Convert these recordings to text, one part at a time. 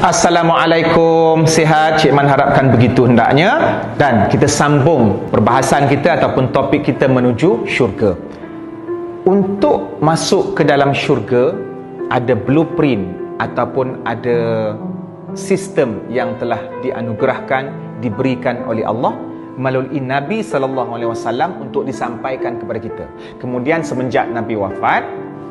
Assalamualaikum, sihat? Cik Man harapkan begitu hendaknya. Dan kita sambung perbahasan kita ataupun topik kita menuju syurga. Untuk masuk ke dalam syurga, ada blueprint ataupun ada sistem yang telah dianugerahkan, diberikan oleh Allah melalui Nabi SAW untuk disampaikan kepada kita. Kemudian semenjak Nabi wafat,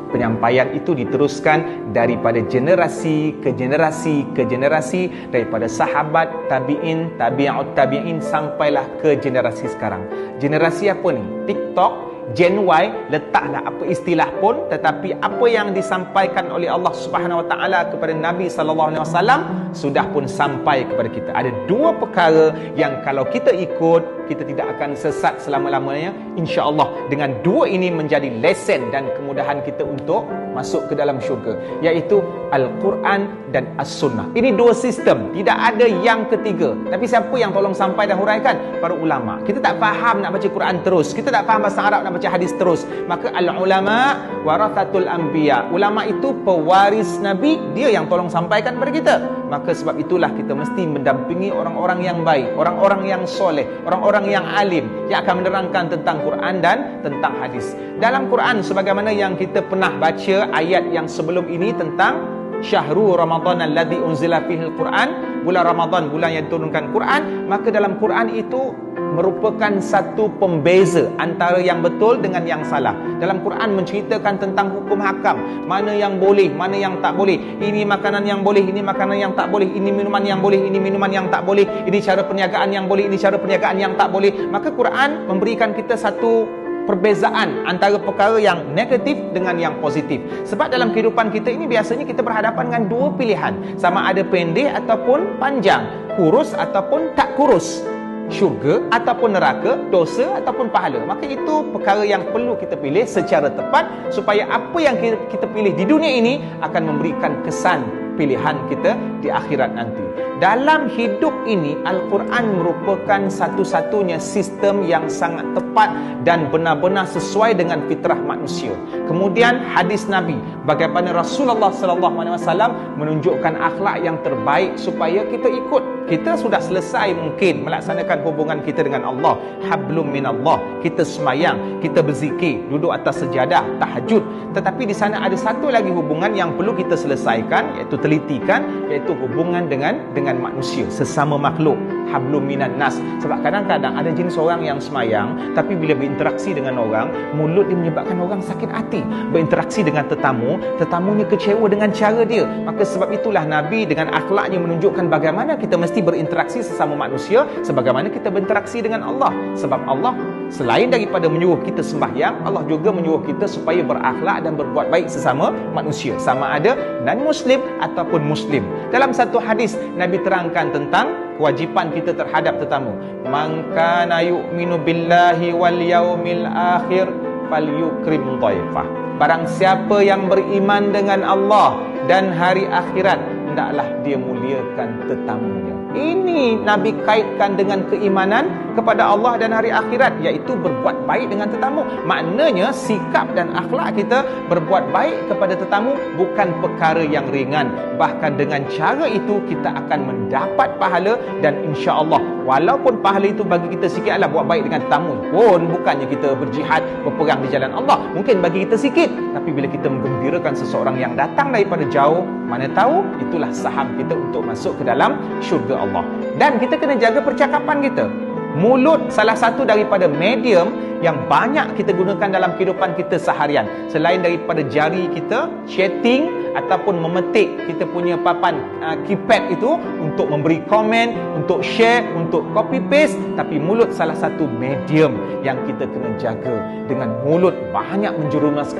penyampaian itu diteruskan daripada generasi ke generasi ke generasi, daripada sahabat, tabi'in, tabi'ut tabi'in, sampailah ke generasi sekarang. Generasi apa ni? TikTok, Gen Y, letaklah apa istilah pun, tetapi apa yang disampaikan oleh Allah Subhanahu Wa Taala kepada Nabi sallallahu alaihi wasallam sudah pun sampai kepada kita. Ada dua perkara yang kalau kita ikut, kita tidak akan sesat selama-lamanya, insya-Allah. Dengan dua ini menjadi lesen dan kemudahan kita untuk masuk ke dalam syurga, iaitu Al-Quran dan As-Sunnah. Ini dua sistem, tidak ada yang ketiga. Tapi siapa yang tolong sampai dan huraikan? Para ulama. Kita tak faham nak baca Quran terus, kita tak faham bahasa Arab nak baca hadis terus, maka al-ulama warathatul anbiya. Ulama itu pewaris Nabi, dia yang tolong sampaikan kepada kita. Maka sebab itulah kita mesti mendampingi orang-orang yang baik, orang-orang yang soleh, orang-orang yang alim, yang akan menerangkan tentang Quran dan tentang hadis. Dalam Quran, sebagaimana yang kita pernah baca ayat yang sebelum ini tentang Syahrul Ramadan alladzi unzila fihil Quran, bulan Ramadan, bulan yang diturunkan Quran, maka dalam Quran itu merupakan satu pembeza antara yang betul dengan yang salah. Dalam Quran menceritakan tentang hukum hakam, mana yang boleh, mana yang tak boleh. Ini makanan yang boleh, ini makanan yang tak boleh. Ini minuman yang boleh, ini minuman yang tak boleh. Ini cara perniagaan yang boleh, ini cara perniagaan yang tak boleh. Maka Quran memberikan kita satu perbezaan antara perkara yang negatif dengan yang positif. Sebab dalam kehidupan kita ini biasanya kita berhadapan dengan dua pilihan, sama ada pendek ataupun panjang, kurus ataupun tak kurus, syurga ataupun neraka, dosa ataupun pahala. Maka itu perkara yang perlu kita pilih secara tepat, supaya apa yang kita pilih di dunia ini akan memberikan kesan pilihan kita di akhirat nanti. Dalam hidup ini, Al-Quran merupakan satu-satunya sistem yang sangat tepat dan benar-benar sesuai dengan fitrah manusia. Kemudian hadis Nabi, bagaimana Rasulullah SAW menunjukkan akhlak yang terbaik supaya kita ikut. Kita sudah selesai mungkin melaksanakan hubungan kita dengan Allah, hablum minallah, kita semayang, kita berzikir, duduk atas sejadah, tahajud. Tetapi di sana ada satu lagi hubungan yang perlu kita selesaikan, iaitu telitikan, iaitu hubungan dengan manusia, sesama makhluk, hablum minan nas. Sebab kadang-kadang ada jenis orang yang semayang, tapi bila berinteraksi dengan orang, mulut dia menyebabkan orang sakit hati. Berinteraksi dengan tetamu, tetamunya kecewa dengan cara dia. Maka sebab itulah Nabi dengan akhlaknya menunjukkan bagaimana kita mesti berinteraksi sesama manusia sebagaimana kita berinteraksi dengan Allah. Sebab Allah selain daripada menyuruh kita sembahyang, Allah juga menyuruh kita supaya berakhlak dan berbuat baik sesama manusia, sama ada non-Muslim ataupun Muslim. Dalam satu hadis, Nabi terangkan tentang kewajipan kita terhadap tetamu. Man kana yu'minu billahi wal yaumil akhir falyukrim dhaifah. Barang siapa yang beriman dengan Allah dan hari akhirat, hendaklah dia muliakan tetamunya. Ini Nabi kaitkan dengan keimanan kepada Allah dan hari akhirat, iaitu berbuat baik dengan tetamu. Maknanya sikap dan akhlak kita berbuat baik kepada tetamu bukan perkara yang ringan. Bahkan dengan cara itu kita akan mendapat pahala, dan insya-Allah walaupun pahala itu bagi kita sikit, adalah buat baik dengan tetamu pun bukannya kita berjihad, berperang di jalan Allah, mungkin bagi kita sikit, tapi bila kita menggembirakan seseorang yang datang daripada jauh, mana tahu itulah saham kita untuk masuk ke dalam syurga Allah. Dan kita kena jaga percakapan kita. Mulut salah satu daripada medium yang banyak kita gunakan dalam kehidupan kita seharian. Selain daripada jari kita chatting ataupun memetik kita punya papan keypad itu untuk memberi komen, untuk share, untuk copy paste, tapi mulut salah satu medium yang kita kena jaga. Dengan mulut banyak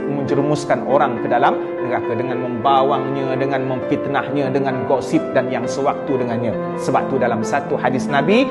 menjerumuskan orang ke dalam neraka, dengan membawangnya, dengan memfitnahnya, dengan gosip dan yang sewaktu dengannya. Sebab tu dalam satu hadis Nabi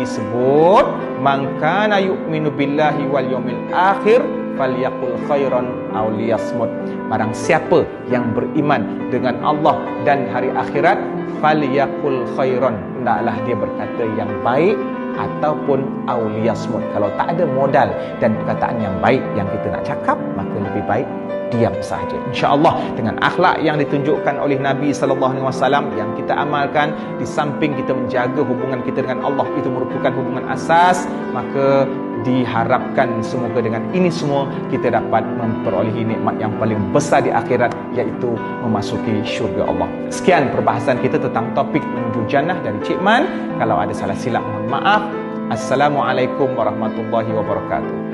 sebut, man kana yu'minu billahi wal yawmil akhir falyaqul khairan aw liyasmut. Barang siapa yang beriman dengan Allah dan hari akhirat, falyaqul khairan, hendaklah dia berkata yang baik ataupun aulia smooth. Kalau tak ada modal dan perkataan yang baik yang kita nak cakap, maka lebih baik diam sahaja. InsyaAllah dengan akhlak yang ditunjukkan oleh Nabi SAW yang kita amalkan, di samping kita menjaga hubungan kita dengan Allah, itu merupakan hubungan asas, maka diharapkan semoga dengan ini semua kita dapat memperolehi nikmat yang paling besar di akhirat, iaitu memasuki syurga Allah. Sekian perbahasan kita tentang topik menuju jannah dari Cik Man. Kalau ada salah silap, mohon maaf. Assalamualaikum warahmatullahi wabarakatuh.